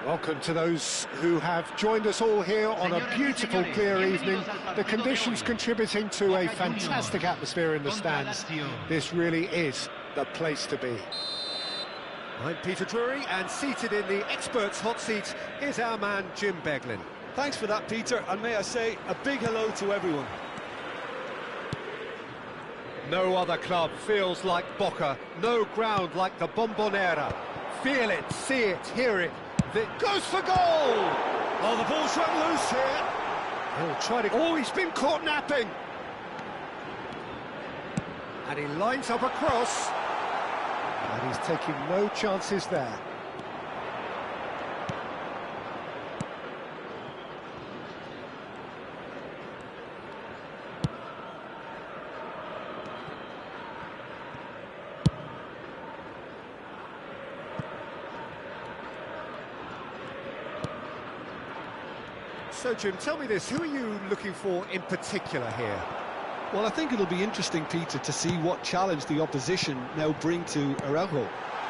Welcome to those who have joined us all here on a beautiful, clear evening. The conditions contributing to a fantastic atmosphere in the stands. This really is the place to be. I'm Peter Drury, and seated in the experts' hot seat is our man Jim Beglin. Thanks for that, Peter, and may I say a big hello to everyone. No other club feels like Boca, no ground like the Bombonera. Feel it, see it, hear it. It goes for goal! Oh, the ball's run loose here. He'll try to... Oh, he's been caught napping! And he lines up a cross. And he's taking no chances there. So, Jim, tell me this, who are you looking for in particular here? Well, I think it'll be interesting, Peter, to see what challenge the opposition now bring to Araujo.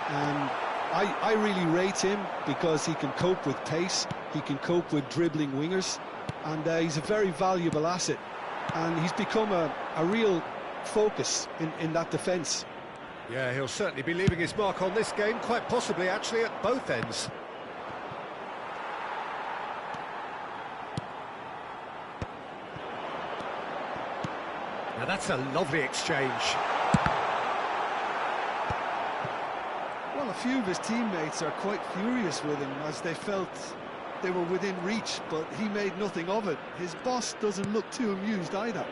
And I really rate him because he can cope with pace, he can cope with dribbling wingers, and he's a very valuable asset. And he's become a real focus in that defence. Yeah, he'll certainly be leaving his mark on this game, quite possibly actually at both ends. Now that's a lovely exchange. Well, a few of his teammates are quite furious with him as they felt they were within reach, but he made nothing of it. His boss doesn't look too amused either.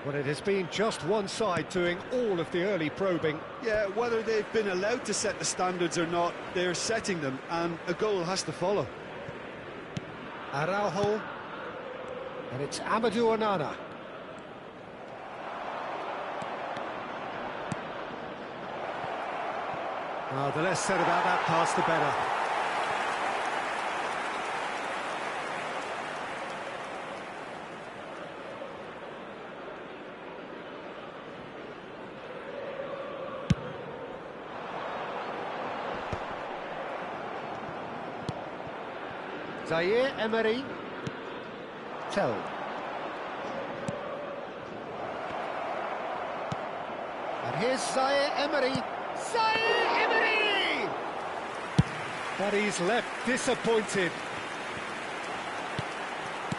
Well, it has been just one side doing all of the early probing. Yeah, whether they've been allowed to set the standards or not, they're setting them, and a goal has to follow. Araujo, and it's Amadou Onana. Oh, the less said about that pass, the better. Zaire Emery. Tell. And here's Zaire Emery. Zaire Emery! But he's left disappointed.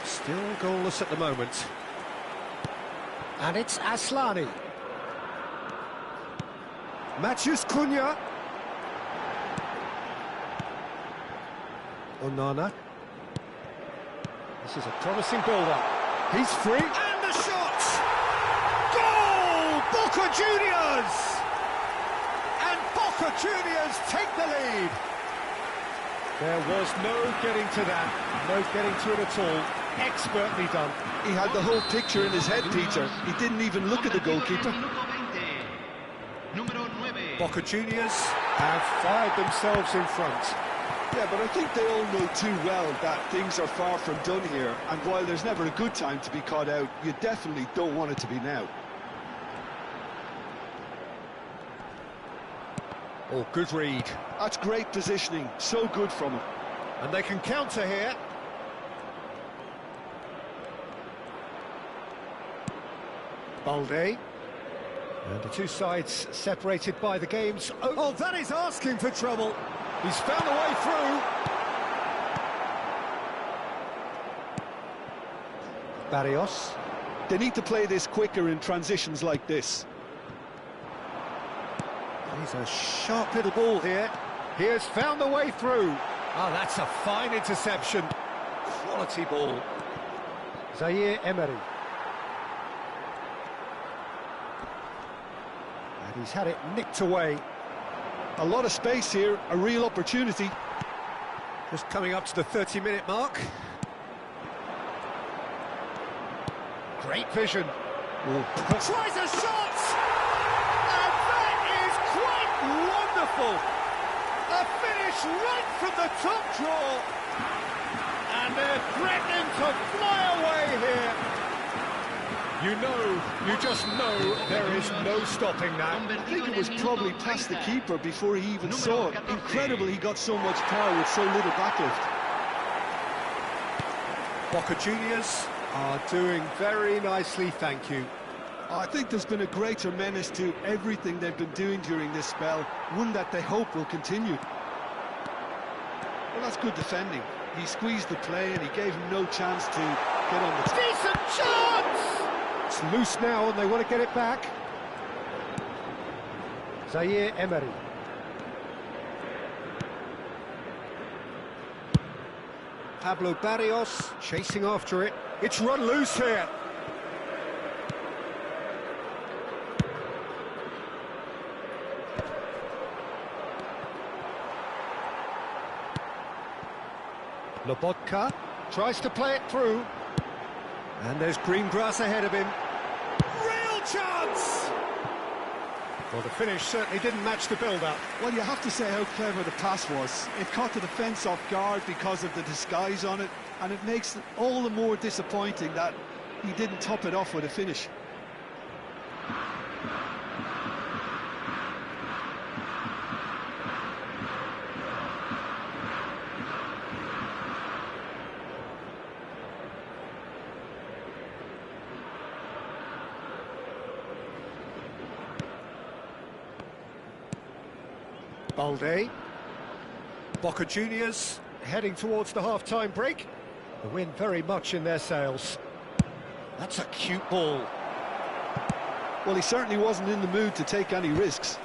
Still goalless at the moment. And it's Aslani. Matthews Cunha. Onana. This is a promising build-up. He's free. And the shot! Goal! Boca Juniors! And Boca Juniors take the lead. There was no getting to that, no getting to it at all. Expertly done. He had the whole picture in his head, Peter. He didn't even look at the goalkeeper. Boca Juniors have fired themselves in front. Yeah, but I think they all know too well that things are far from done here, and while there's never a good time to be caught out, you definitely don't want it to be now. Oh, good read. That's great positioning, so good from him. And they can counter here. Balde. And the two sides separated by the game's... Oh, that is asking for trouble. He's found a way through. Barrios. They need to play this quicker in transitions like this. He's a sharp little ball here. He has found a way through. Oh, that's a fine interception. Quality ball. Zaire Emery. And he's had it nicked away. A lot of space here, a real opportunity. Just coming up to the 30-minute mark. Great vision. Tries a shot! And that is quite wonderful! A finish right from the top draw. And they're threatening to fly away here. You just know there is no stopping that. I think it was probably past the keeper before he even saw it. Incredible he got so much power with so little backlift. Boca Juniors are doing very nicely, thank you. I think there's been a greater menace to everything they've been doing during this spell, one that they hope will continue. Well, that's good defending. He squeezed the play and he gave him no chance to get on the... Decent chance! It's loose now and they want to get it back. Zaire Emery. Pablo Barrios chasing after it. It's run loose here. Boca tries to play it through. And there's green grass ahead of him. Real chance! Well, the finish certainly didn't match the build-up. Well, you have to say how clever the pass was. It caught the defence off guard because of the disguise on it, and it makes it all the more disappointing that he didn't top it off with a finish. Balde. Boca Juniors heading towards the half-time break. The wind very much in their sails. That's a cute ball. Well, he certainly wasn't in the mood to take any risks.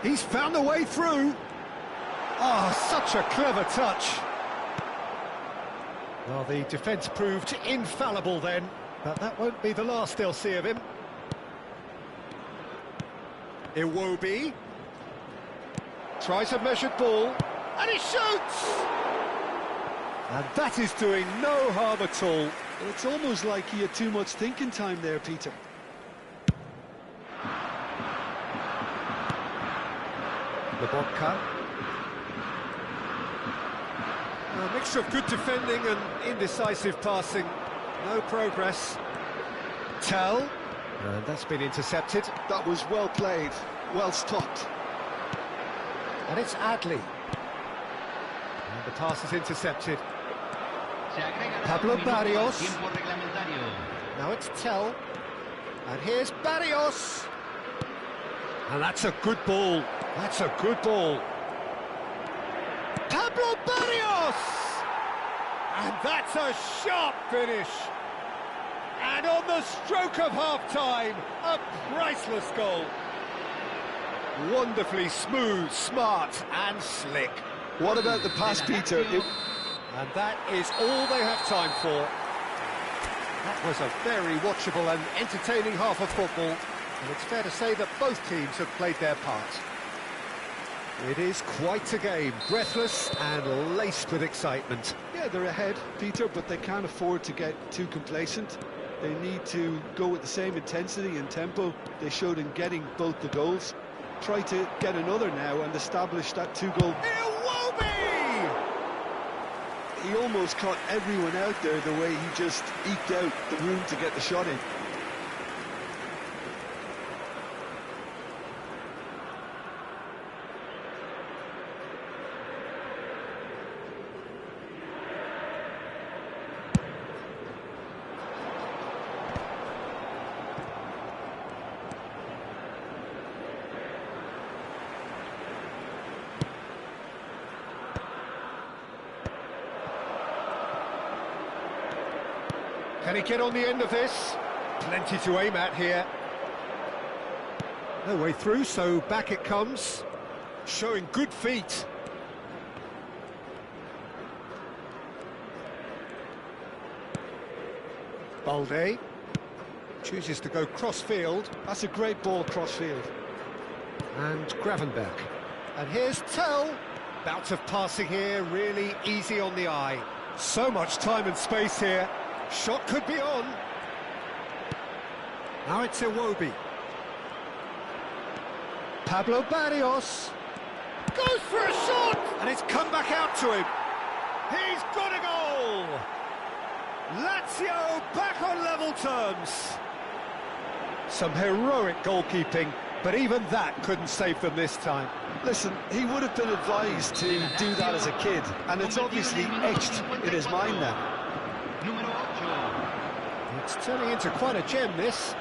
He's found a way through. Oh, such a clever touch. Well, the defence proved infallible then. But that won't be the last they'll see of him. Iwobi tries a measured ball, and he shoots! And that is doing no harm at all. It's almost like he had too much thinking time there, Peter. Boca. A mixture of good defending and indecisive passing. No progress. Tell. And that's been intercepted. That was well played, well stopped. And it's Adli. And the pass is intercepted. Pablo Barrios. Now it's Tell. And here's Barrios. And that's a good ball. That's a good ball. Pablo Barrios! And that's a sharp finish. And on the stroke of half-time, a priceless goal. Wonderfully smooth, smart and slick. What about the pass, Peter? And that is all they have time for. That was a very watchable and entertaining half of football, and it's fair to say that both teams have played their part. It is quite a game, breathless and laced with excitement. Yeah, they're ahead, Peter, but they can't afford to get too complacent. They need to go with the same intensity and tempo they showed in getting both the goals. Try to get another now and establish that two-goal. He almost caught everyone out there the way he just eked out the room to get the shot in. Can he get on the end of this? Plenty to aim at here. No way through, so back it comes. Showing good feet. Balde chooses to go cross-field. That's a great ball cross-field. And Gravenberg. And here's Tell. Bout of passing here, really easy on the eye. So much time and space here. Shot could be on. Now it's Iwobi. Pablo Barrios goes for a shot, and it's come back out to him. He's got a goal. Lazio back on level terms. Some heroic goalkeeping, but even that couldn't save them this time. Listen, he would have been advised to do that as a kid, and it's obviously etched in his mind now. It's turning into quite a gem, this.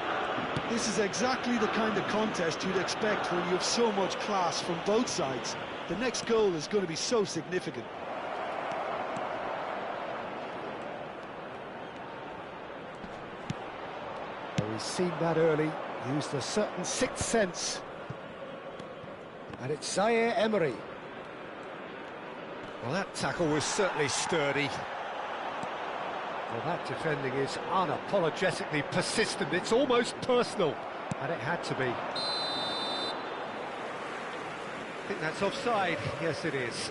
This is exactly the kind of contest you'd expect when you have so much class from both sides. The next goal is going to be so significant. Well, he's seen that early, used a certain sixth sense. And it's Zaire Emery. Well, that tackle was certainly sturdy. Well, that defending is unapologetically persistent. It's almost personal, and it had to be. I think that's offside. Yes, it is.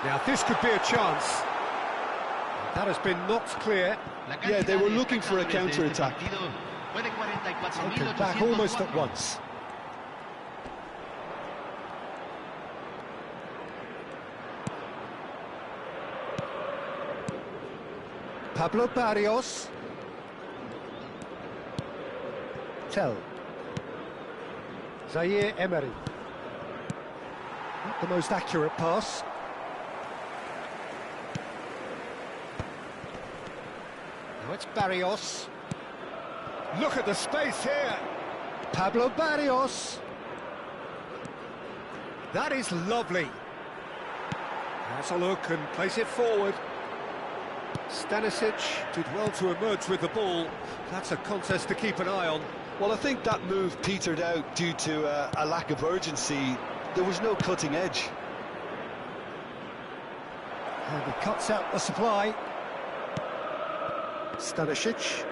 Now, this could be a chance. That has been knocked clear. Yeah, they were looking for a counter-attack. Taken back almost at once. Pablo Barrios. Tell. Zaire Emery. Not the most accurate pass. Now it's Barrios. Look at the space here. Pablo Barrios. That is lovely. Has a look and plays it forward. Stanisic did well to emerge with the ball. That's a contest to keep an eye on. Well, I think that move petered out due to a lack of urgency. There was no cutting edge. And he cuts out the supply. Stanisic.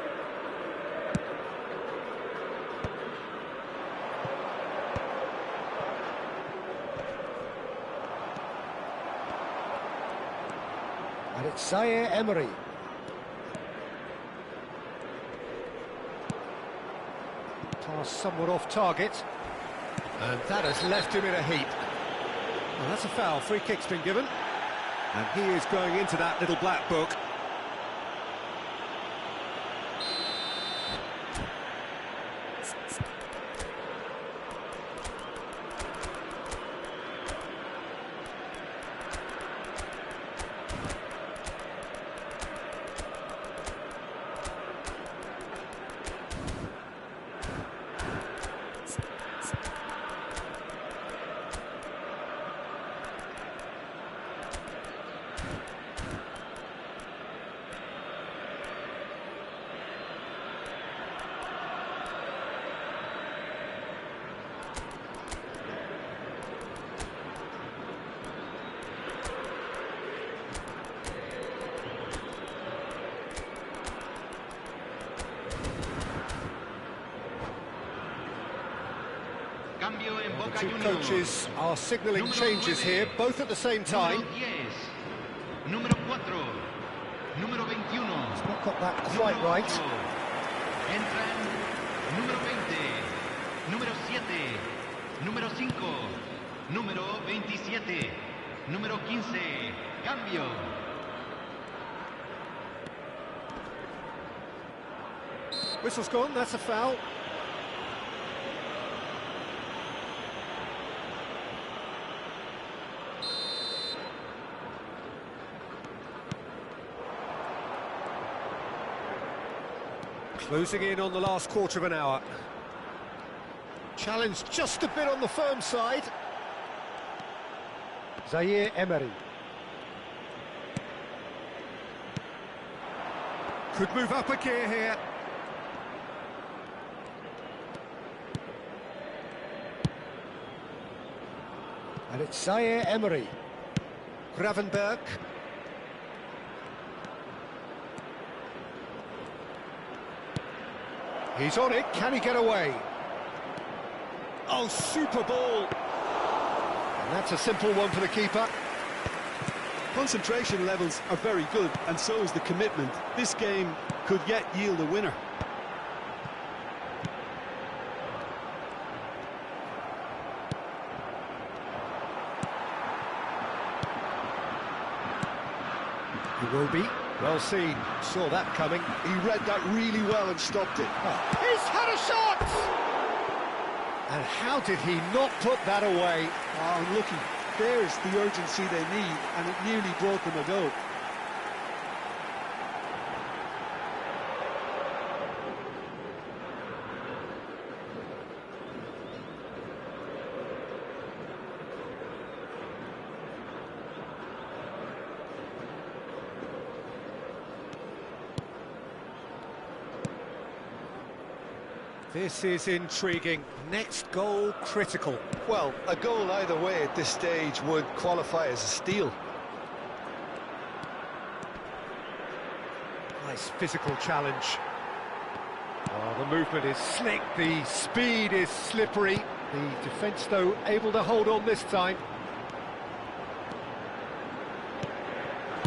And it's Zaire Emery. Pass somewhat off target. And that has left him in a heap. Well, that's a foul. Free kick's been given. And he is going into that little black book. Cambio en The Boca two Juniors. coaches are signalling changes here, both at the same time. Número 10, número 4, número 21. He's not got that quite right. Entran número 20, número 7, número 5, número 27, número 15. Cambio. Whistle's gone, that's a foul. Closing in on the last quarter of an hour. Challenge just a bit on the firm side. Zaire Emery. Could move up a gear here. And it's Zaire Emery. Gravenberg. He's on it, can he get away? Oh, super ball! And that's a simple one for the keeper. Concentration levels are very good, and so is the commitment. This game could yet yield a winner. He will be. Well seen. Saw that coming. He read that really well and stopped it. Oh, he's had a shot! And how did he not put that away? Oh, unlucky. There's the urgency they need, and it nearly brought them a goal. This is intriguing. Next goal critical. Well, a goal either way at this stage would qualify as a steal. Nice physical challenge. Oh, the movement is slick, the speed is slippery. The defence, though, able to hold on this time.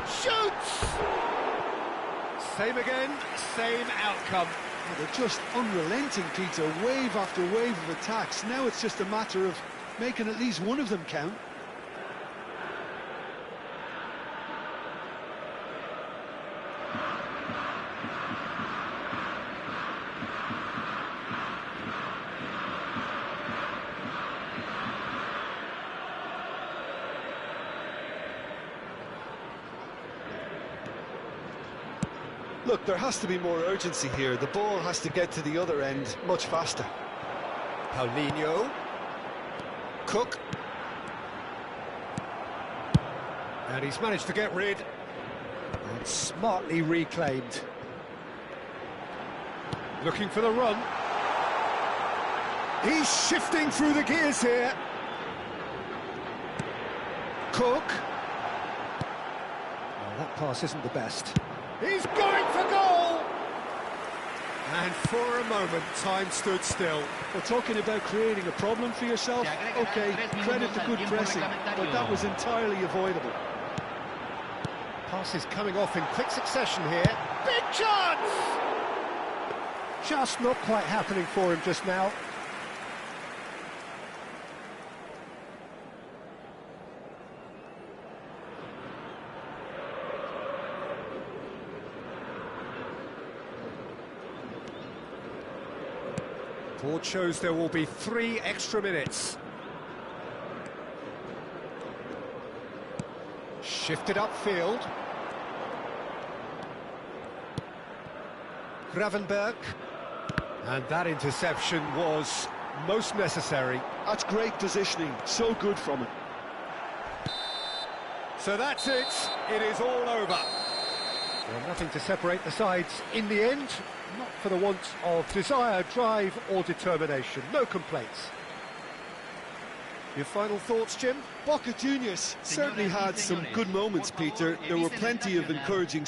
Shoots! Same again, same outcome. They're just unrelenting, Peter, wave after wave of attacks. Now it's just a matter of making at least one of them count. Look, there has to be more urgency here. The ball has to get to the other end much faster. Paulinho. Cook. And he's managed to get rid. And smartly reclaimed. Looking for the run. He's shifting through the gears here. Cook. Oh, that pass isn't the best. He's going for goal! And for a moment, time stood still. We're talking about creating a problem for yourself. OK, credit to good pressing, but that was entirely avoidable. Passes coming off in quick succession here. Big chance! Just not quite happening for him just now. Board shows there will be 3 extra minutes. Shifted upfield. Gravenberg. And that interception was most necessary. That's great positioning, so good from it. So that's it, it is all over. Well, nothing to separate the sides in the end, not for the want of desire, drive or determination, no complaints. Your final thoughts, Jim? Boca Juniors certainly had some good moments, Peter. There were plenty of encouraging